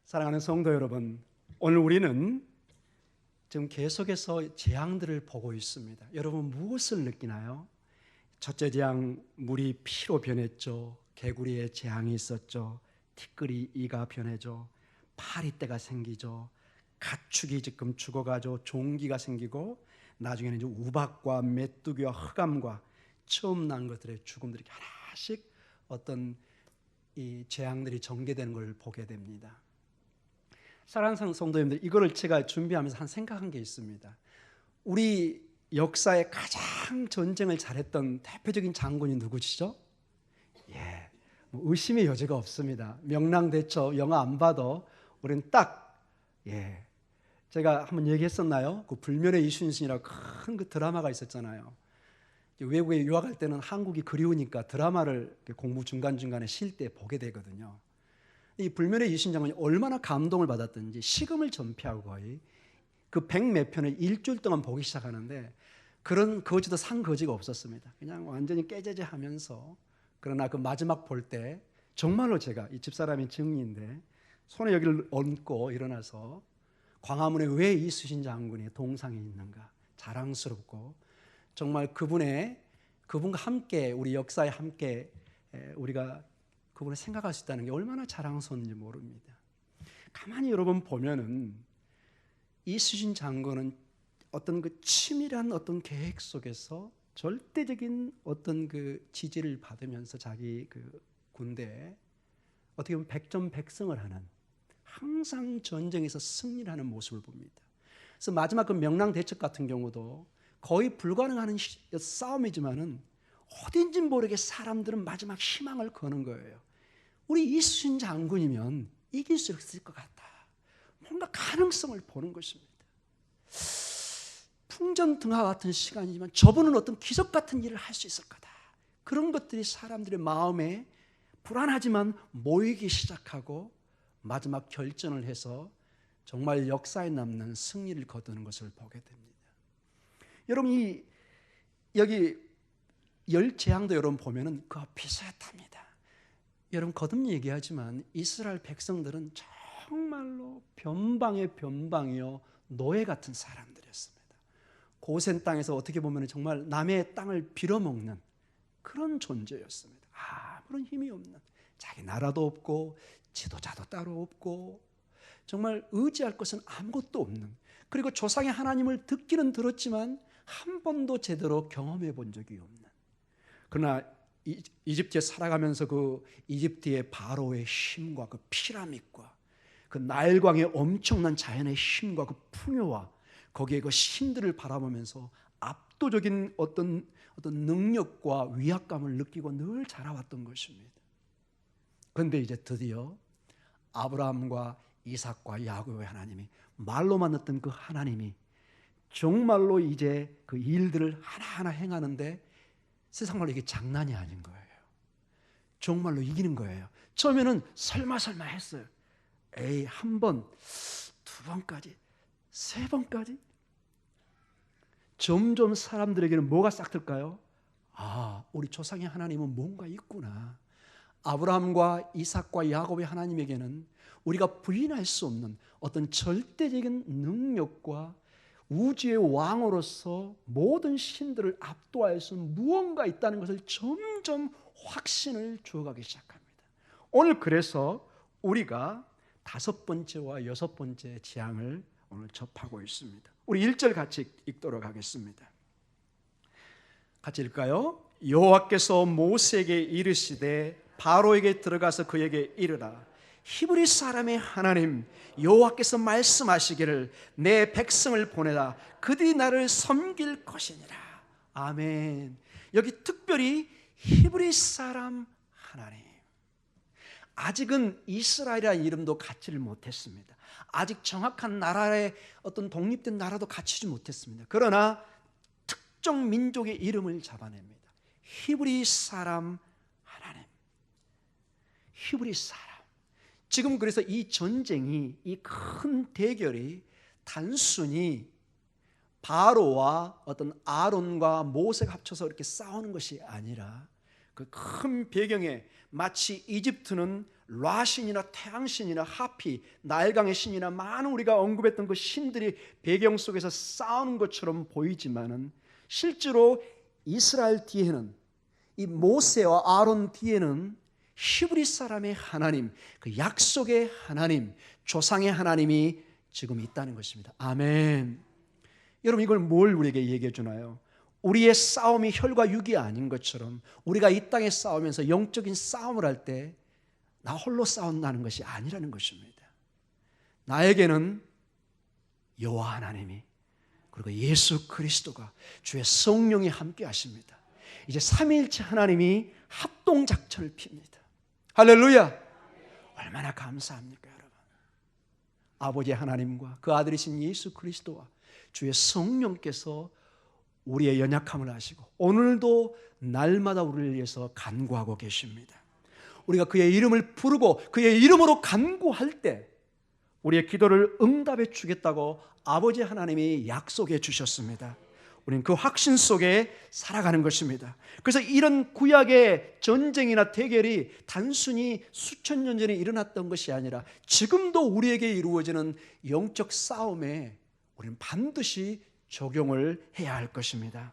사랑하는 성도 여러분, 오늘 우리는 지금 계속해서 재앙들을 보고 있습니다. 여러분 무엇을 느끼나요? 첫째 재앙, 물이 피로 변했죠. 개구리의 재앙이 있었죠. 티끌이 이가 변해죠. 파리떼가 생기죠. 가축이 지금 죽어가죠. 종기가 생기고, 나중에는 이제 우박과 메뚜기와 흑암과 처음 난 것들의 죽음들이 하나씩 어떤 이 재앙들이 전개되는 걸 보게 됩니다. 사랑하는 성도님들, 이거를 제가 준비하면서 생각한 게 있습니다. 우리 역사에 가장 전쟁을 잘했던 대표적인 장군이 누구시죠? 의심의 여지가 없습니다. 명랑대처 영화 안 봐도 우리는 딱 제가 한번 얘기했었나요? 그 불멸의 이순신이라고 큰 그 드라마가 있었잖아요. 외국에 유학할 때는 한국이 그리우니까 드라마를 공부 중간중간에 쉴 때 보게 되거든요. 이 불멸의 이순신 장군이 얼마나 감동을 받았던지 식음을 전폐하고 거의 그 100몇 편을 일주일 동안 보기 시작하는데, 그런 거지도 상거지가 없었습니다. 그냥 완전히 깨제제하면서, 그러나 그 마지막 볼 때 정말로 제가 이 집사람이 증인인데 손에 여기를 얹고 일어나서 광화문에 왜 이순신 장군이 동상에 있는가 자랑스럽고, 정말 그분과 함께 우리 역사에 함께 우리가 그분을 생각할 수 있다는 게 얼마나 자랑스러운지 모릅니다. 가만히 여러분 보면은 이순신 장군은 어떤 그 치밀한 어떤 계획 속에서 절대적인 어떤 그 지지를 받으면서 자기 그 군대에 어떻게 보면 백전백승을 하는, 항상 전쟁에서 승리를 하는 모습을 봅니다. 그래서 마지막 그 명랑대첩 같은 경우도 거의 불가능한 싸움이지만은 어딘지 모르게 사람들은 마지막 희망을 거는 거예요. 우리 이순신 장군이면 이길 수 있을 것 같다. 뭔가 가능성을 보는 것입니다. 풍전등화 같은 시간이지만 저분은 어떤 기적 같은 일을 할 수 있을 거다. 그런 것들이 사람들의 마음에 불안하지만 모이기 시작하고 마지막 결전을 해서 정말 역사에 남는 승리를 거두는 것을 보게 됩니다. 여러분, 여기 열 재앙도 여러분 보면은 그와 비슷합니다. 여러분 거듭 얘기하지만 이스라엘 백성들은 정말로 변방의 변방이요 노예 같은 사람들이었습니다. 고센 땅에서 어떻게 보면 정말 남의 땅을 빌어먹는 그런 존재였습니다. 아무런 힘이 없는, 자기 나라도 없고 지도자도 따로 없고 정말 의지할 것은 아무것도 없는, 그리고 조상의 하나님을 듣기는 들었지만 한 번도 제대로 경험해 본 적이 없는, 그러나 이집트에 살아가면서 그 이집트의 바로의 힘과 그 피라밋과 그 나일강의 엄청난 자연의 힘과 그 풍요와 거기에 그 신들을 바라보면서 압도적인 어떤 능력과 위압감을 느끼고 늘 자라왔던 것입니다. 그런데 이제 드디어 아브라함과 이삭과 야곱의 하나님이, 말로만 듣던 그 하나님이 정말로 이제 그 일들을 하나하나 행하는데 세상 말로 이게 장난이 아닌 거예요. 정말로 이기는 거예요. 처음에는 설마 했어요. 한 번, 두 번까지, 세 번까지. 점점 사람들에게는 뭐가 싹 틀까요? 우리 조상의 하나님은 뭔가 있구나. 아브라함과 이삭과 야곱의 하나님에게는 우리가 부인할 수 없는 어떤 절대적인 능력과 우주의 왕으로서 모든 신들을 압도할 수 있는 무언가 있다는 것을 점점 확신을 주어가기 시작합니다. 오늘 그래서 우리가 5번째와 6번째 재앙을 오늘 접하고 있습니다. 우리 1절 같이 읽도록 하겠습니다. 같이 읽을까요? 여호와께서 모세에게 이르시되 바로에게 들어가서 그에게 이르라. 히브리 사람의 하나님 여호와께서 말씀하시기를 내 백성을 보내라. 그들이 나를 섬길 것이니라. 아멘. 여기 특별히 히브리 사람 하나님. 아직은 이스라엘이라는 이름도 갖지를 못했습니다. 아직 정확한 나라의 어떤 독립된 나라도 갖추지 못했습니다. 그러나 특정 민족의 이름을 잡아냅니다. 히브리 사람 하나님. 히브리 사람. 지금 그래서 이 전쟁이, 이 큰 대결이 단순히 바로와 어떤 아론과 모세가 합쳐서 이렇게 싸우는 것이 아니라 그 큰 배경에 마치 이집트는 라신이나 태양신이나 하피, 나일강의 신이나 많은 우리가 언급했던 그 신들이 배경 속에서 싸우는 것처럼 보이지만은 실제로 이스라엘 뒤에는, 이 모세와 아론 뒤에는 히브리 사람의 하나님, 그 약속의 하나님, 조상의 하나님이 지금 있다는 것입니다. 아멘. 여러분, 이걸 뭘 우리에게 얘기해 주나요? 우리의 싸움이 혈과 육이 아닌 것처럼 우리가 이 땅에 싸우면서 영적인 싸움을 할 때 나 홀로 싸운다는 것이 아니라는 것입니다. 나에게는 여호와 하나님이, 그리고 예수 그리스도가, 주의 성령이 함께 하십니다. 이제 삼위일체 하나님이 합동작전을 핍니다. 할렐루야. 얼마나 감사합니까 여러분. 아버지 하나님과 그 아들이신 예수 그리스도와 주의 성령께서 우리의 연약함을 아시고 오늘도 날마다 우리를 위해서 간구하고 계십니다. 우리가 그의 이름을 부르고 그의 이름으로 간구할 때 우리의 기도를 응답해 주겠다고 아버지 하나님이 약속해 주셨습니다. 우리는 그 확신 속에 살아가는 것입니다. 그래서 이런 구약의 전쟁이나 대결이 단순히 수천 년 전에 일어났던 것이 아니라 지금도 우리에게 이루어지는 영적 싸움에 우리는 반드시 적용을 해야 할 것입니다.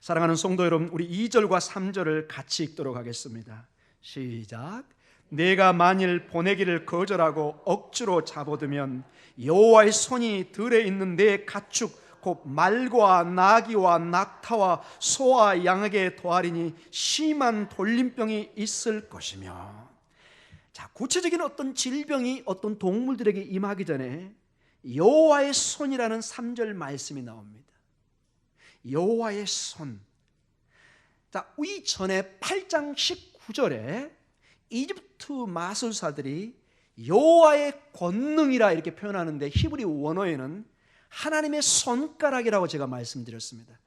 사랑하는 성도 여러분, 우리 2절과 3절을 같이 읽도록 하겠습니다. 시작. 내가 만일 보내기를 거절하고 억지로 잡아두면 여호와의 손이 들에 있는 내 가축 곧 말과 나귀와 낙타와 소와 양에게 더하리니 심한 돌림병이 있을 것이며. 자, 구체적인 어떤 질병이 어떤 동물들에게 임하기 전에 여호와의 손이라는 3절 말씀이 나옵니다. 여호와의 손. 자, 이전에 8장 19절에 이집트 마술사들이 여호와의 권능이라 이렇게 표현하는데 히브리 원어에는 하나님의 손가락이라고 제가 말씀드렸습니다.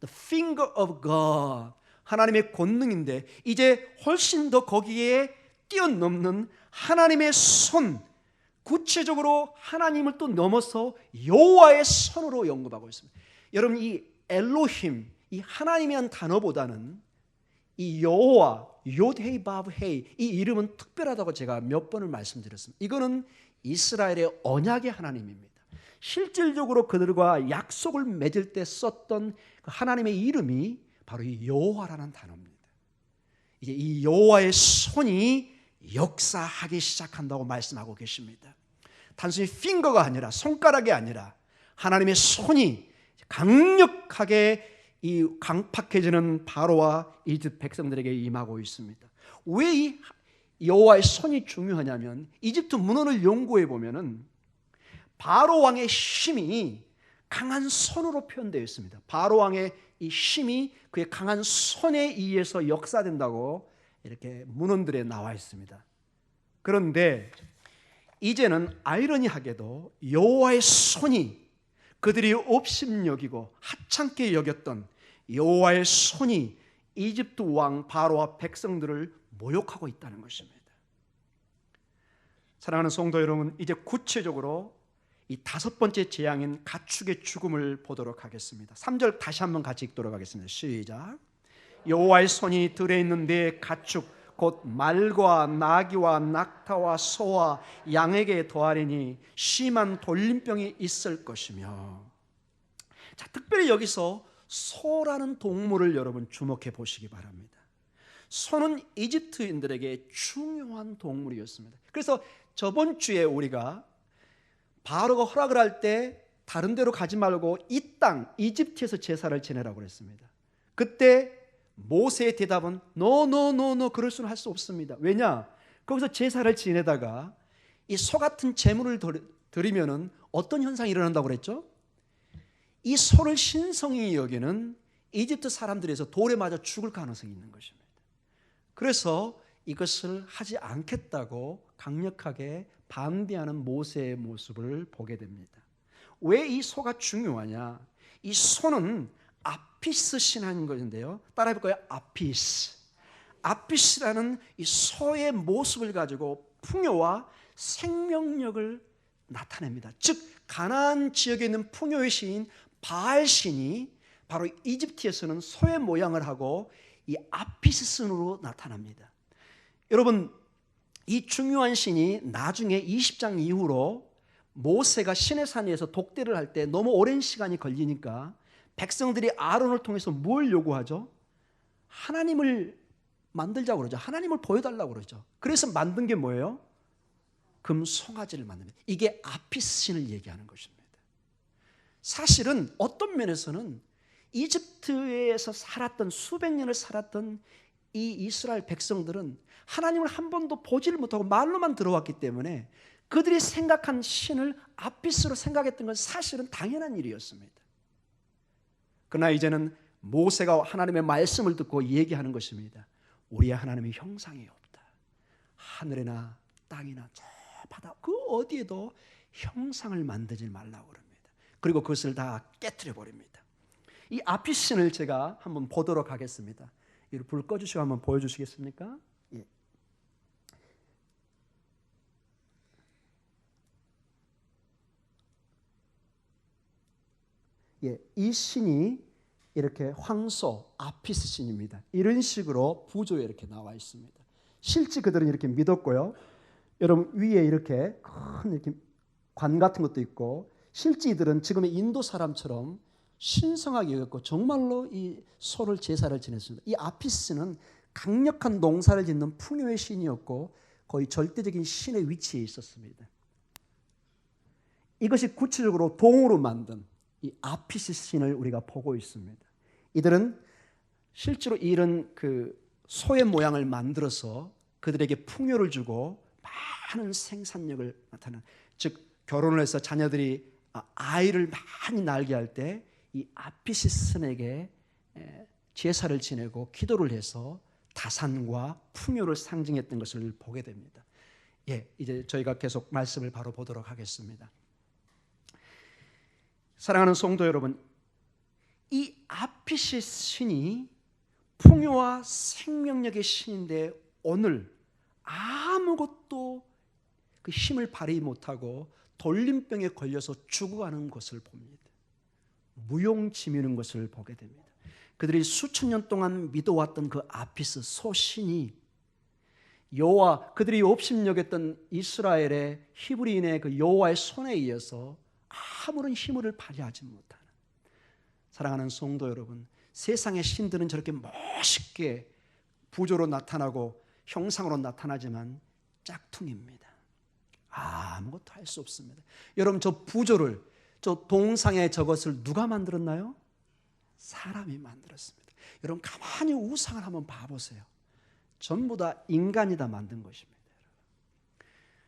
The finger of God. 하나님의 권능인데 이제 훨씬 더 거기에 뛰어넘는 하나님의 손, 구체적으로 하나님을 또 넘어서 여호와의 손으로 언급하고 있습니다. 여러분, 이 엘로힘, 이 하나님이란 단어보다는 이 여호와, 요드헤이 바브헤이, 이 이름은 특별하다고 제가 몇 번을 말씀드렸습니다. 이거는 이스라엘의 언약의 하나님입니다. 실질적으로 그들과 약속을 맺을 때 썼던 그 하나님의 이름이 바로 이 여호와라는 단어입니다. 이제 이 여호와의 손이 역사하기 시작한다고 말씀하고 계십니다. 단순히 핑거가 아니라, 손가락이 아니라 하나님의 손이 강력하게 이 강팍해지는 바로와 이집트 백성들에게 임하고 있습니다. 왜 이 여호와의 손이 중요하냐면 이집트 문헌을 연구해 보면은 바로 왕의 힘이 강한 손으로 표현되어 있습니다. 바로 왕의 이 힘이 그의 강한 손에 의해서 역사된다고 이렇게 문헌들에 나와 있습니다. 그런데 이제는 아이러니하게도 여호와의 손이, 그들이 업심여기고 하찮게 여겼던 여호와의 손이 이집트 왕 바로와 백성들을 모욕하고 있다는 것입니다. 사랑하는 성도 여러분, 이제 구체적으로 이 다섯 번째 재앙인 가축의 죽음을 보도록 하겠습니다. 3절 다시 한번 같이 읽도록 하겠습니다. 시작. 여호와의 손이 들에 있는 내 가축 곧 말과 나귀와 낙타와 소와 양에게 더하리니 심한 돌림병이 있을 것이며. 자, 특별히 여기서 소라는 동물을 여러분 주목해 보시기 바랍니다. 소는 이집트인들에게 중요한 동물이었습니다. 그래서 저번 주에 우리가 바로가 허락을 할 때 다른 데로 가지 말고 이 땅 이집트에서 제사를 지내라고 그랬습니다. 그때 모세의 대답은 노 그럴 수는 할 수 없습니다. 왜냐? 거기서 제사를 지내다가 이 소 같은 제물을 드리면은 어떤 현상이 일어난다고 그랬죠? 이 소를 신성히 여기는 이집트 사람들에서 돌에 맞아 죽을 가능성이 있는 것입니다. 그래서 이것을 하지 않겠다고 강력하게 반대하는 모세의 모습을 보게 됩니다. 왜 이 소가 중요하냐? 이 소는 아피스 신화인 것인데요. 따라해 볼까요? 아피스. 아피스라는 이 소의 모습을 가지고 풍요와 생명력을 나타냅니다. 즉 가나안 지역에 있는 풍요의 신인 바알 신이 바로 이집트에서는 소의 모양을 하고 이 아피스 신으로 나타납니다. 여러분, 이 중요한 신이 나중에 20장 이후로 모세가 시내산 위에서 독대를 할 때 너무 오랜 시간이 걸리니까 백성들이 아론을 통해서 뭘 요구하죠? 하나님을 만들자고 그러죠. 하나님을 보여달라고 그러죠. 그래서 만든 게 뭐예요? 금 송아지를 만듭니다. 이게 아피스 신을 얘기하는 것입니다. 사실은 어떤 면에서는 이집트에서 살았던 수백 년을 살았던 이 이스라엘 백성들은 하나님을 한 번도 보지를 못하고 말로만 들어왔기 때문에 그들이 생각한 신을 아피스로 생각했던 건 사실은 당연한 일이었습니다. 그러나 이제는 모세가 하나님의 말씀을 듣고 얘기하는 것입니다. 우리의 하나님의 형상이 없다. 하늘이나 땅이나 저 바다 그 어디에도 형상을 만들지 말라고 그럽니다. 그리고 그것을 다 깨트려 버립니다. 이 아피신을 제가 한번 보도록 하겠습니다. 불 꺼주시고 한번 보여주시겠습니까? 예. 예, 이 신이 이렇게 황소 아피스 신입니다. 이런 식으로 부조에 이렇게 나와 있습니다. 실제 그들은 이렇게 믿었고요. 여러분 위에 이렇게 큰 이렇게 관 같은 것도 있고 실제 이들은 지금의 인도 사람처럼 신성하게 여겼고 정말로 이 소를 제사를 지냈습니다. 이 아피스는 강력한 농사를 짓는 풍요의 신이었고 거의 절대적인 신의 위치에 있었습니다. 이것이 구체적으로 동으로 만든 이 아피스 신을 우리가 보고 있습니다. 이들은 실제로 이런 그 소의 모양을 만들어서 그들에게 풍요를 주고 많은 생산력을 나타내는, 즉 결혼을 해서 자녀들이 아이를 많이 낳게 할 때 이 아피스 신에게 제사를 지내고 기도를 해서 다산과 풍요를 상징했던 것을 보게 됩니다. 예, 이제 저희가 계속 말씀을 바로 보도록 하겠습니다. 사랑하는 성도 여러분, 이 아피스 신이 풍요와 생명력의 신인데 오늘 아무것도 그 힘을 발휘 못하고 돌림병에 걸려서 죽어가는 것을 봅니다. 무용지미는 것을 보게 됩니다. 그들이 수천 년 동안 믿어왔던 그 아피스 소신이 여호와, 그들이 업심여겼던 이스라엘의 히브리인의 그 여호와의 손에 의해서 아무런 힘을 발휘하지 못하는, 사랑하는 성도 여러분, 세상의 신들은 저렇게 멋있게 부조로 나타나고 형상으로 나타나지만 짝퉁입니다. 아무것도 할 수 없습니다. 여러분, 저 부조를, 저 동상의 저것을 누가 만들었나요? 사람이 만들었습니다. 여러분, 가만히 우상을 한번 봐보세요. 전부 다 인간이 다 만든 것입니다.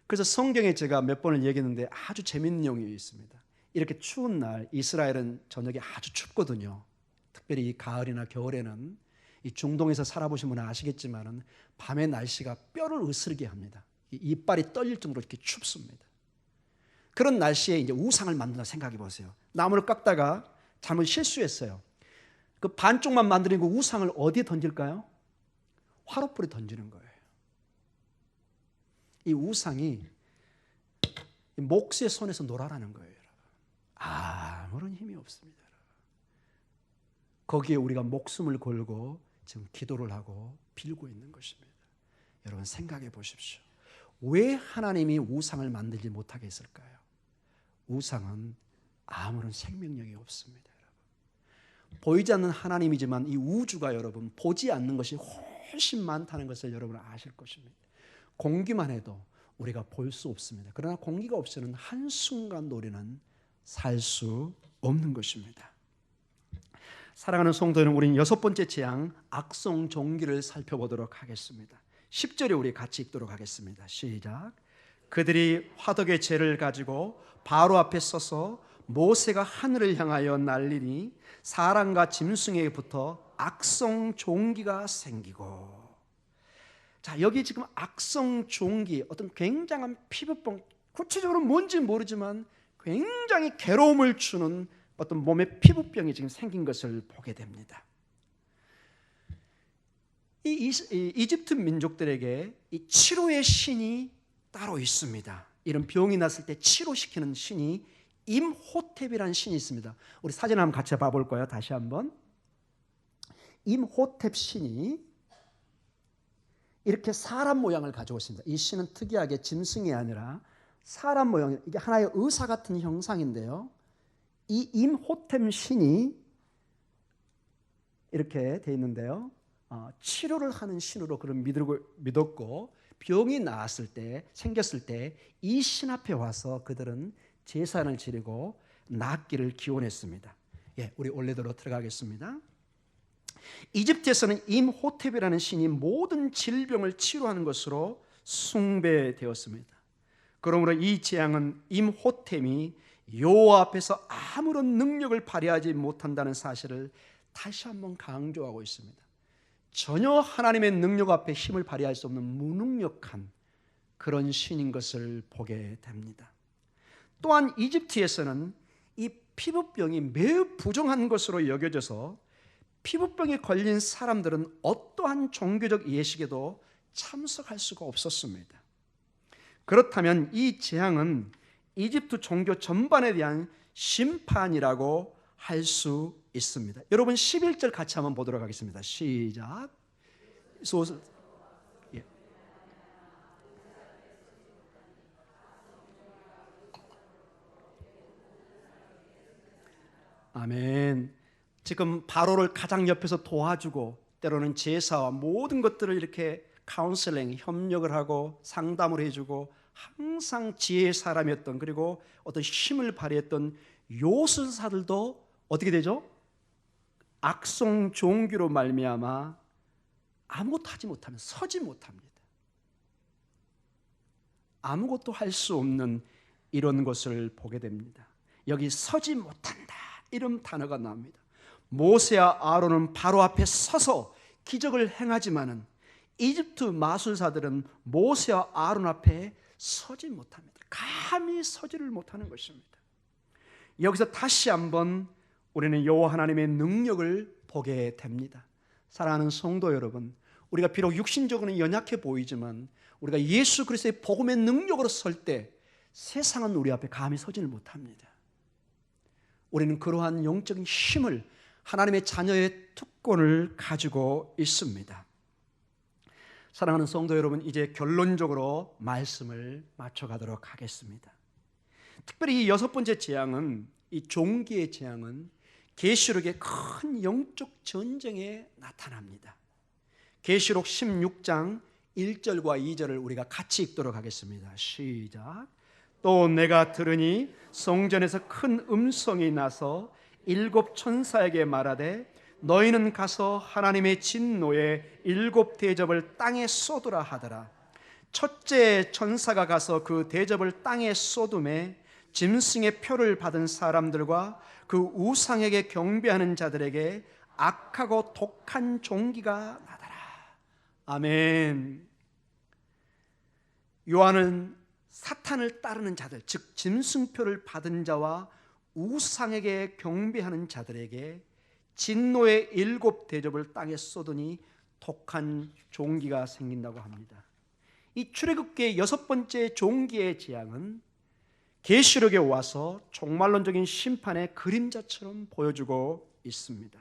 그래서 성경에 제가 몇 번을 얘기했는데 아주 재밌는 내용이 있습니다. 이렇게 추운 날, 이스라엘은 저녁에 아주 춥거든요. 특별히 이 가을이나 겨울에는, 이 중동에서 살아보신 분은 아시겠지만 밤의 날씨가 뼈를 으스르게 합니다. 이빨이 떨릴 정도로 이렇게 춥습니다. 그런 날씨에 이제 우상을 만든다 생각해 보세요. 나무를 깎다가 잘못 실수했어요. 그 반쪽만 만드는 그 우상을 어디에 던질까요? 화롯불에 던지는 거예요. 이 우상이 목수의 손에서 놀아라는 거예요, 여러분. 아무런 힘이 없습니다, 여러분. 거기에 우리가 목숨을 걸고 지금 기도를 하고 빌고 있는 것입니다. 여러분, 생각해 보십시오. 왜 하나님이 우상을 만들지 못하게 했을까요? 우상은 아무런 생명력이 없습니다, 여러분. 보이지 않는 하나님이지만 이 우주가 여러분 보지 않는 것이 훨씬 많다는 것을 여러분 아실 것입니다. 공기만 해도 우리가 볼 수 없습니다. 그러나 공기가 없이는 한순간도 우리는 살 수 없는 것입니다. 사랑하는 성도 여러분, 우리는 여섯 번째 재앙 악성종기를 살펴보도록 하겠습니다. 10절에 우리 같이 읽도록 하겠습니다. 시작. 그들이 화덕의 재를 가지고 바로 앞에 서서 모세가 하늘을 향하여 날리니 사람과 짐승에게 붙어 악성종기가 생기고. 자, 여기 지금 악성종기, 어떤 굉장한 피부병, 구체적으로 뭔지 모르지만 굉장히 괴로움을 주는 어떤 몸의 피부병이 지금 생긴 것을 보게 됩니다. 이 이집트 민족들에게 이 치료의 신이 따로 있습니다. 이런 병이 났을 때 치료시키는 신이 임호텝이라는 신이 있습니다. 우리 사진 한번 같이 봐볼 거예요. 다시 한번. 임호텝 신이 이렇게 사람 모양을 가지고 있습니다. 이 신은 특이하게 짐승이 아니라 사람 모양, 이게 하나의 의사 같은 형상인데요. 이 임호템 신이 이렇게 돼 있는데요. 치료를 하는 신으로 그런 믿었고 병이 나았을 때, 생겼을 때 이 신 앞에 와서 그들은 제사를 지르고 낫기를 기원했습니다. 예, 우리 원래대로 들어가겠습니다. 이집트에서는 임호텝이라는 신이 모든 질병을 치료하는 것으로 숭배되었습니다. 그러므로 이 재앙은 임호템이 여호와 앞에서 아무런 능력을 발휘하지 못한다는 사실을 다시 한번 강조하고 있습니다. 전혀 하나님의 능력 앞에 힘을 발휘할 수 없는 무능력한 그런 신인 것을 보게 됩니다. 또한 이집트에서는 이 피부병이 매우 부정한 것으로 여겨져서 피부병에 걸린 사람들은 어떠한 종교적 예식에도 참석할 수가 없었습니다. 그렇다면 이 재앙은 이집트 종교 전반에 대한 심판이라고 할 수 있습니다. 여러분 11절 같이 한번 보도록 하겠습니다. 시작. 예. 아멘. 지금 바로를 가장 옆에서 도와주고 때로는 제사와 모든 것들을 이렇게 카운슬링, 협력을 하고 상담을 해주고 항상 지혜의 사람이었던, 그리고 어떤 힘을 발휘했던 요술사들도 어떻게 되죠? 악성 종기로 말미암아 아무것도 하지 못하면 서지 못합니다. 아무것도 할 수 없는 이런 것을 보게 됩니다. 여기 서지 못한다 이런 단어가 나옵니다. 모세와 아론은 바로 앞에 서서 기적을 행하지만은 이집트 마술사들은 모세와 아론 앞에 서지 못합니다. 감히 서지를 못하는 것입니다. 여기서 다시 한번 우리는 여호와 하나님의 능력을 보게 됩니다. 사랑하는 성도 여러분, 우리가 비록 육신적으로는 연약해 보이지만 우리가 예수 그리스도의 복음의 능력으로 설 때 세상은 우리 앞에 감히 서지를 못합니다. 우리는 그러한 영적인 힘을, 하나님의 자녀의 특권을 가지고 있습니다. 사랑하는 성도 여러분, 이제 결론적으로 말씀을 맞춰가도록 하겠습니다. 특별히 이 여섯 번째 재앙은, 이 종기의 재앙은 계시록의 큰 영적 전쟁에 나타납니다. 계시록 16장 1절과 2절을 우리가 같이 읽도록 하겠습니다. 시작. 또 내가 들으니 성전에서 큰 음성이 나서 일곱 천사에게 말하되 너희는 가서 하나님의 진노의 일곱 대접을 땅에 쏟으라 하더라. 첫째 천사가 가서 그 대접을 땅에 쏟음에 짐승의 표를 받은 사람들과 그 우상에게 경배하는 자들에게 악하고 독한 종기가 나더라. 아멘. 요한은 사탄을 따르는 자들, 즉 짐승표를 받은 자와 우상에게 경배하는 자들에게 진노의 일곱 대접을 땅에 쏟으니 독한 종기가 생긴다고 합니다. 이 출애굽기의 여섯 번째 종기의 재앙은 계시록에 와서 종말론적인 심판의 그림자처럼 보여주고 있습니다.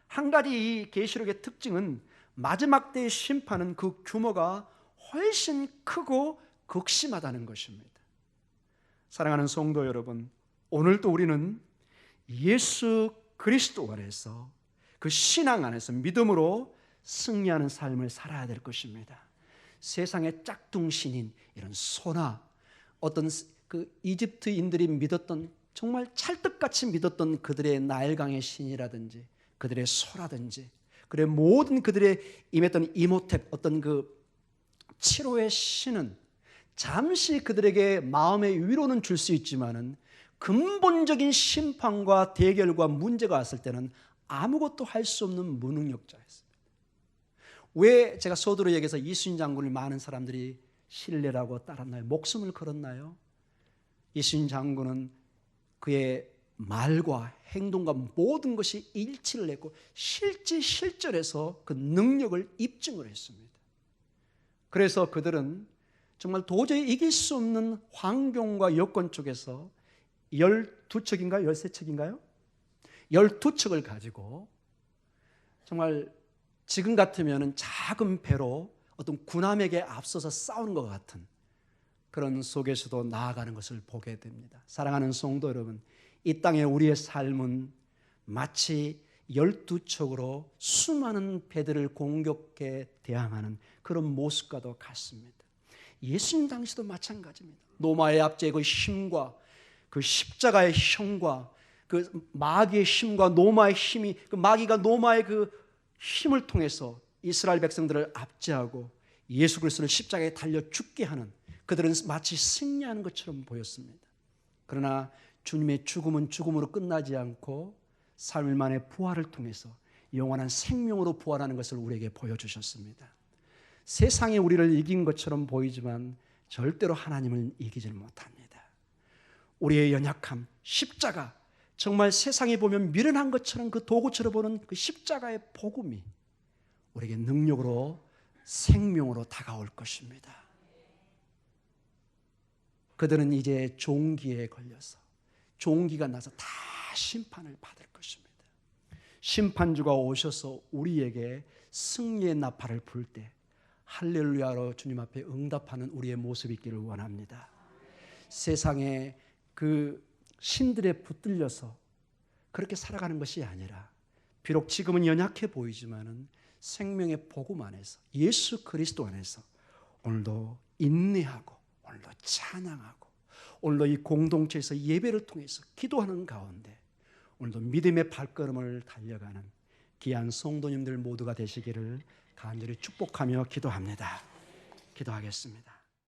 한 가지 이 계시록의 특징은 마지막 때의 심판은 그 규모가 훨씬 크고 극심하다는 것입니다. 사랑하는 성도 여러분, 오늘도 우리는 예수 그리스도 안에서, 그 신앙 안에서 믿음으로 승리하는 삶을 살아야 될 것입니다. 세상의 짝퉁신인 이런 소나 어떤 그 이집트인들이 믿었던, 정말 찰떡같이 믿었던 그들의 나일강의 신이라든지 그들의 소라든지 그들의 모든 그들의 임했던 이모텝, 어떤 그 치료의 신은 잠시 그들에게 마음의 위로는 줄 수 있지만은 근본적인 심판과 대결과 문제가 왔을 때는 아무것도 할 수 없는 무능력자였습니다. 왜 제가 서두로 얘기해서 이순신 장군을 많은 사람들이 신뢰라고 따랐나요? 목숨을 걸었나요? 이순신 장군은 그의 말과 행동과 모든 것이 일치를 했고 실질해서 그 능력을 입증을 했습니다. 그래서 그들은 정말 도저히 이길 수 없는 환경과 여건 쪽에서 12척인가요? 13척인가요? 12척을 가지고 정말 지금 같으면 작은 배로 어떤 군함에게 앞서서 싸우는 것 같은 그런 속에서도 나아가는 것을 보게 됩니다. 사랑하는 성도 여러분, 이 땅에 우리의 삶은 마치 12척으로 수많은 배들을 공격해 대항하는 그런 모습과도 같습니다. 예수님 당시도 마찬가지입니다. 노마의 압제의 그 힘과 그 십자가의 형과 그 마귀의 힘과 노마의 힘이, 그 마귀가 노마의 그 힘을 통해서 이스라엘 백성들을 압제하고 예수 그리스도를 십자가에 달려 죽게 하는, 그들은 마치 승리하는 것처럼 보였습니다. 그러나 주님의 죽음은 죽음으로 끝나지 않고 3일 만에 부활을 통해서 영원한 생명으로 부활하는 것을 우리에게 보여주셨습니다. 세상이 우리를 이긴 것처럼 보이지만 절대로 하나님을 이기질 못합니다. 우리의 연약함, 십자가, 정말 세상에 보면 미련한 것처럼 그 도구처럼 보는 그 십자가의 복음이 우리에게 능력으로 생명으로 다가올 것입니다. 그들은 이제 종기에 걸려서 종기가 나서 다 심판을 받을 것입니다. 심판주가 오셔서 우리에게 승리의 나팔을 불 때 할렐루야로 주님 앞에 응답하는 우리의 모습이 있기를 원합니다. 세상에 그 신들에 붙들려서 그렇게 살아가는 것이 아니라, 비록 지금은 연약해 보이지만은 생명의 복음 안에서, 예수 그리스도 안에서 오늘도 인내하고, 오늘도 찬양하고, 오늘도 이 공동체에서 예배를 통해서 기도하는 가운데 오늘도 믿음의 발걸음을 달려가는 귀한 성도님들 모두가 되시기를 간절히 축복하며 기도합니다. 기도하겠습니다.